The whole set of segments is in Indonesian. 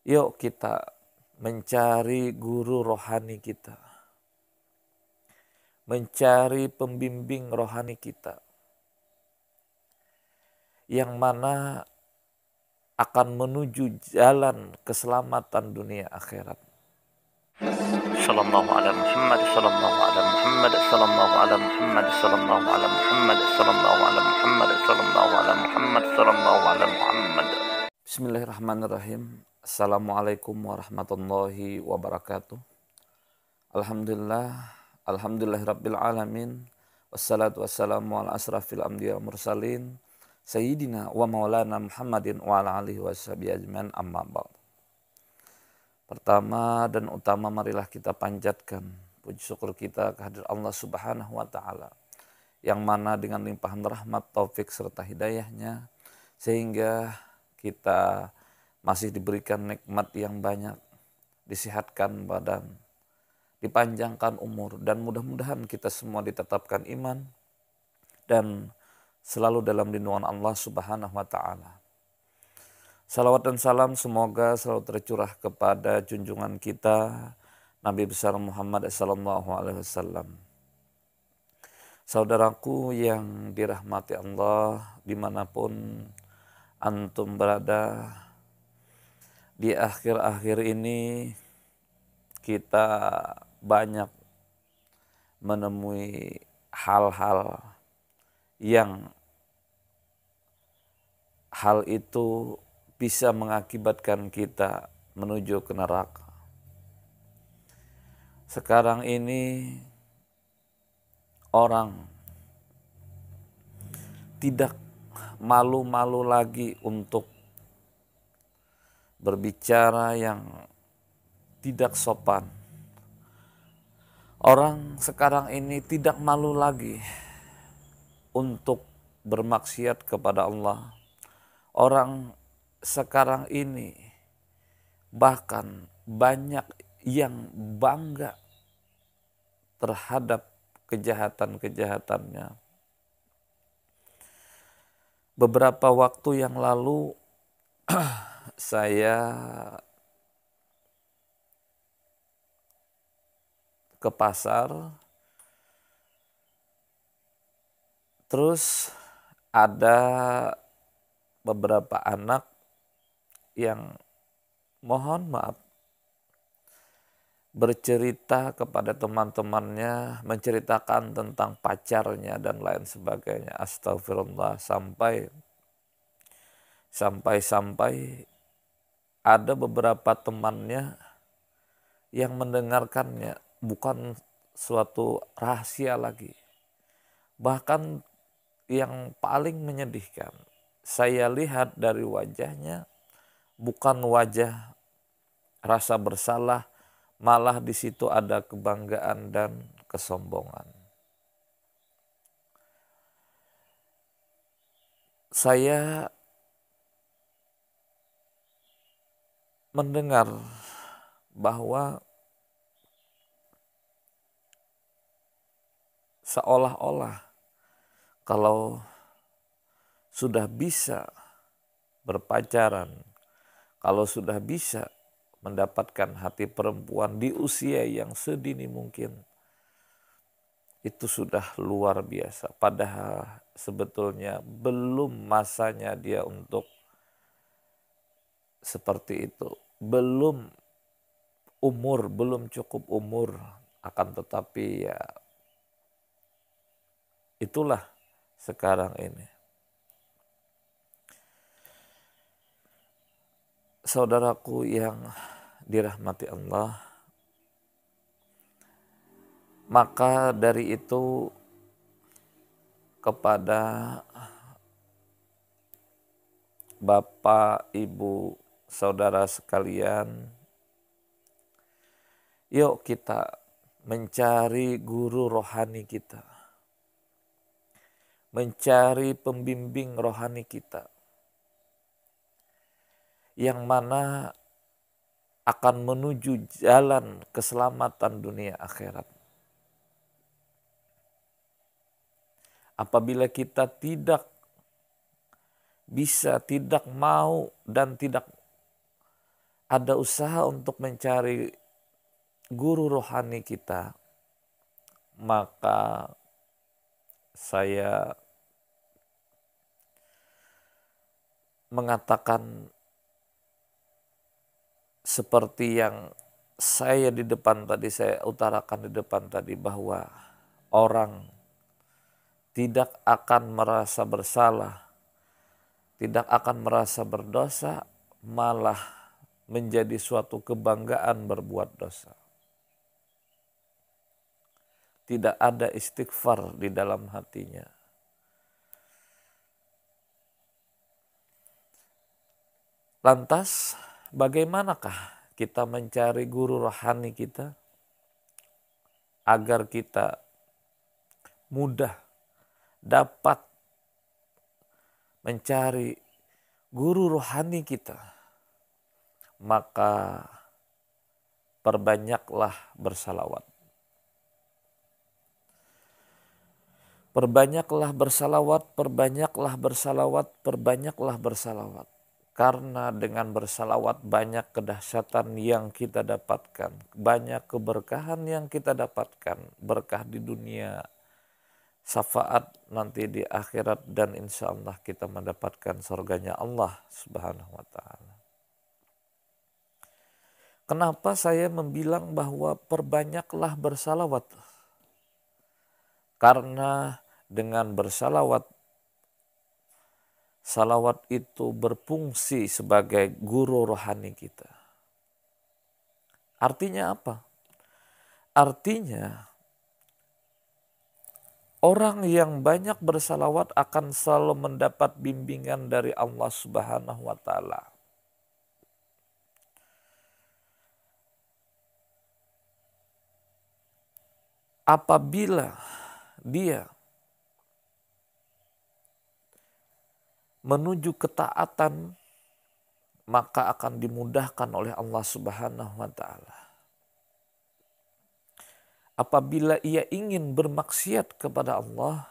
Yuk kita mencari guru rohani kita, mencari pembimbing rohani kita, yang mana akan menuju jalan keselamatan dunia akhirat. Sallallahu ala Muhammad, sallallahu ala Muhammad, sallallahu ala Muhammad, sallallahu ala Muhammad, sallallahu ala Muhammad, sallallahu ala Muhammad, sallallahu ala Muhammad. Bismillahirrahmanirrahim. Assalamualaikum warahmatullahi wabarakatuh. Alhamdulillahirabbil alamin. Wassalatu wassalamu ala asrafil anbiya wal mursalin sayyidina wa maulana Muhammadin wa ala alihi washabihi ajmain, amma ba'd. Pertama dan utama, marilah kita panjatkan puji syukur kita kehadirat Allah Subhanahu wa taala, yang mana dengan limpahan rahmat, taufik serta hidayahnya sehingga kita masih diberikan nikmat yang banyak, disehatkan badan, dipanjangkan umur, dan mudah-mudahan kita semua ditetapkan iman dan selalu dalam lindungan Allah Subhanahu wa taala. Salawat dan salam semoga selalu tercurah kepada junjungan kita Nabi besar Muhammad sallallahu alaihi wasallam. Saudaraku yang dirahmati Allah, dimanapun antum berada, di akhir-akhir ini kita banyak menemui hal-hal yang hal itu bisa mengakibatkan kita menuju ke neraka. Sekarang ini orang tidak malu-malu lagi untuk berbicara yang tidak sopan. Orang sekarang ini tidak malu lagi untuk bermaksiat kepada Allah. Orang sekarang ini bahkan banyak yang bangga terhadap kejahatan-kejahatannya. Beberapa waktu yang lalu saya ke pasar, terus ada beberapa anak yang mohon maaf bercerita kepada teman-temannya, menceritakan tentang pacarnya dan lain sebagainya. Astagfirullah, sampai ada beberapa temannya yang mendengarkannya bukan suatu rahasia lagi. Bahkan yang paling menyedihkan, saya lihat dari wajahnya bukan wajah rasa bersalah, malah di situ ada kebanggaan dan kesombongan. Saya mendengar bahwa seolah-olah kalau sudah bisa berpacaran, kalau sudah bisa mendapatkan hati perempuan di usia yang sedini mungkin, itu sudah luar biasa. Padahal sebetulnya belum masanya dia untuk seperti itu. Belum cukup umur, akan tetapi ya itulah sekarang ini. Saudaraku yang dirahmati Allah, maka dari itu kepada Bapak, Ibu, saudara sekalian, yuk kita mencari guru rohani kita, mencari pembimbing rohani kita, yang mana akan menuju jalan keselamatan dunia akhirat. Apabila kita tidak bisa, tidak mau, dan tidak ada usaha untuk mencari guru rohani kita, maka saya mengatakan seperti yang saya utarakan di depan tadi, bahwa orang tidak akan merasa bersalah, tidak akan merasa berdosa, malah menjadi suatu kebanggaan berbuat dosa. Tidak ada istighfar di dalam hatinya. Lantas, bagaimanakah kita mencari guru rohani kita agar kita mudah dapat mencari guru rohani kita? Maka perbanyaklah bersalawat. Perbanyaklah bersalawat, perbanyaklah bersalawat, perbanyaklah bersalawat. Karena dengan bersalawat banyak kedahsyatan yang kita dapatkan, banyak keberkahan yang kita dapatkan, berkah di dunia, syafaat nanti di akhirat, dan insya Allah kita mendapatkan surganya Allah Subhanahu wa Ta'ala. Kenapa saya membilang bahwa perbanyaklah bersalawat? Karena dengan bersalawat, salawat itu berfungsi sebagai guru rohani kita. Artinya apa? Artinya orang yang banyak bersalawat akan selalu mendapat bimbingan dari Allah Subhanahu wa Ta'ala. Apabila dia menuju ketaatan, maka akan dimudahkan oleh Allah Subhanahu wa Ta'ala. Apabila ia ingin bermaksiat kepada Allah,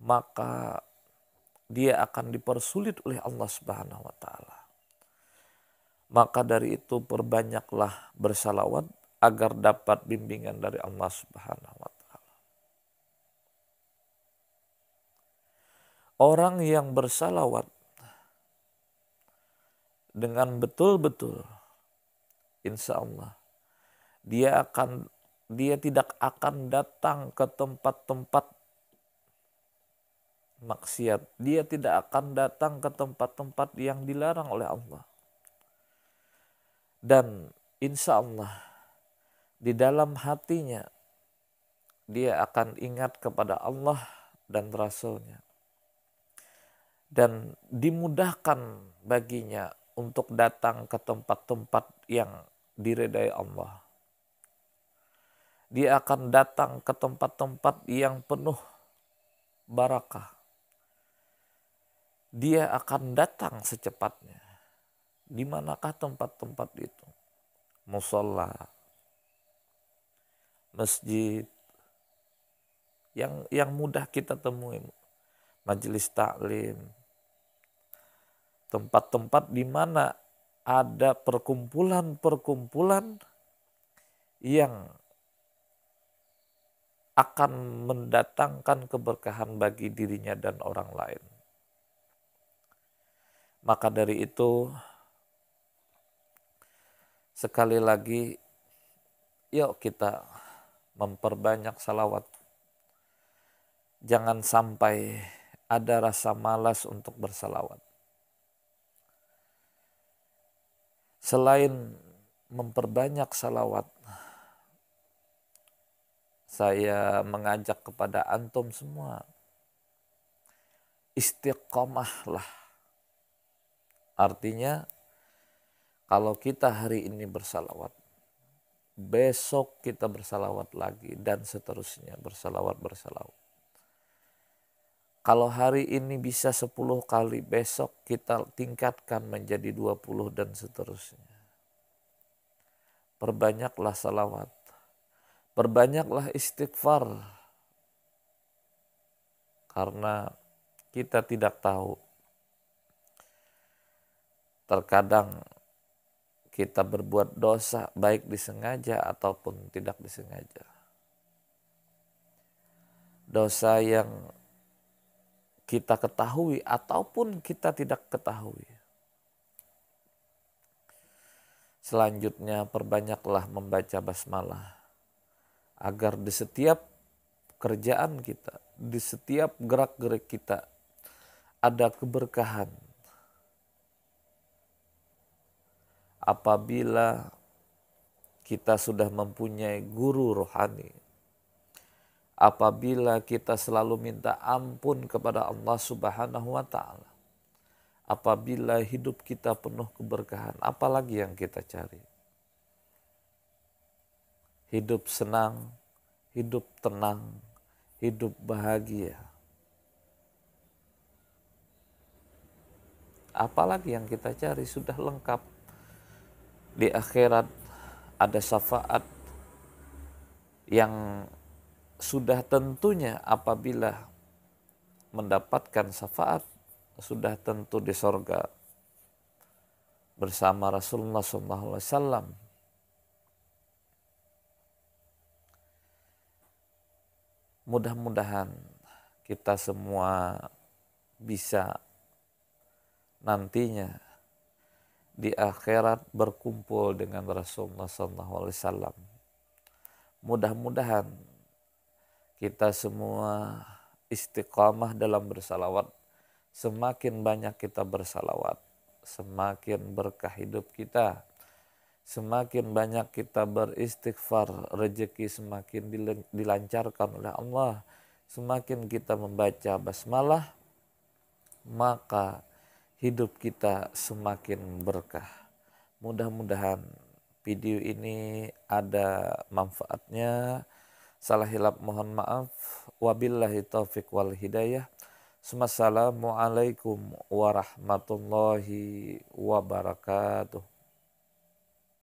maka dia akan dipersulit oleh Allah Subhanahu wa Ta'ala. Maka dari itu perbanyaklah bersalawat agar dapat bimbingan dari Allah Subhanahu wa Ta'ala. Orang yang bersalawat dengan betul-betul, insya Allah, dia tidak akan datang ke tempat-tempat maksiat. Dia tidak akan datang ke tempat-tempat yang dilarang oleh Allah. Dan insya Allah di dalam hatinya dia akan ingat kepada Allah dan Rasul-Nya. Dan dimudahkan baginya untuk datang ke tempat-tempat yang diridai Allah. Dia akan datang ke tempat-tempat yang penuh barakah. Dia akan datang secepatnya. Di manakah tempat-tempat itu? Musholla, masjid, yang mudah kita temui, majelis taklim, tempat-tempat di mana ada perkumpulan-perkumpulan yang akan mendatangkan keberkahan bagi dirinya dan orang lain. Maka dari itu, sekali lagi, yuk kita memperbanyak salawat. Jangan sampai ada rasa malas untuk bersalawat. Selain memperbanyak salawat, saya mengajak kepada antum semua, istiqomahlah. Artinya, kalau kita hari ini bersalawat, besok kita bersalawat lagi, dan seterusnya, bersalawat. Kalau hari ini bisa 10 kali, besok kita tingkatkan menjadi 20 dan seterusnya. Perbanyaklah salawat, perbanyaklah istighfar. Karena kita tidak tahu, terkadang kita berbuat dosa baik disengaja ataupun tidak disengaja. Dosa yang kita ketahui ataupun kita tidak ketahui. Selanjutnya perbanyaklah membaca basmalah agar di setiap kerjaan kita, di setiap gerak-gerik kita ada keberkahan. Apabila kita sudah mempunyai guru rohani, apabila kita selalu minta ampun kepada Allah Subhanahu wa Ta'ala, apabila hidup kita penuh keberkahan, apalagi yang kita cari? Hidup senang, hidup tenang, hidup bahagia. Apalagi yang kita cari? Sudah lengkap. Di akhirat ada syafaat yang sudah tentunya apabila mendapatkan syafaat sudah tentu di sorga bersama Rasulullah SAW. Mudah-mudahan kita semua bisa nantinya di akhirat berkumpul dengan Rasulullah SAW. Mudah-mudahan kita semua istiqamah dalam bersalawat. Semakin banyak kita bersalawat, semakin berkah hidup kita. Semakin banyak kita beristighfar, rezeki semakin dilancarkan oleh Allah. Semakin kita membaca basmalah, maka hidup kita semakin berkah. Mudah-mudahan video ini ada manfaatnya. Salah hilap mohon maaf. Wabillahi taufiq wal hidayah. Assalamualaikum warahmatullahi wabarakatuh.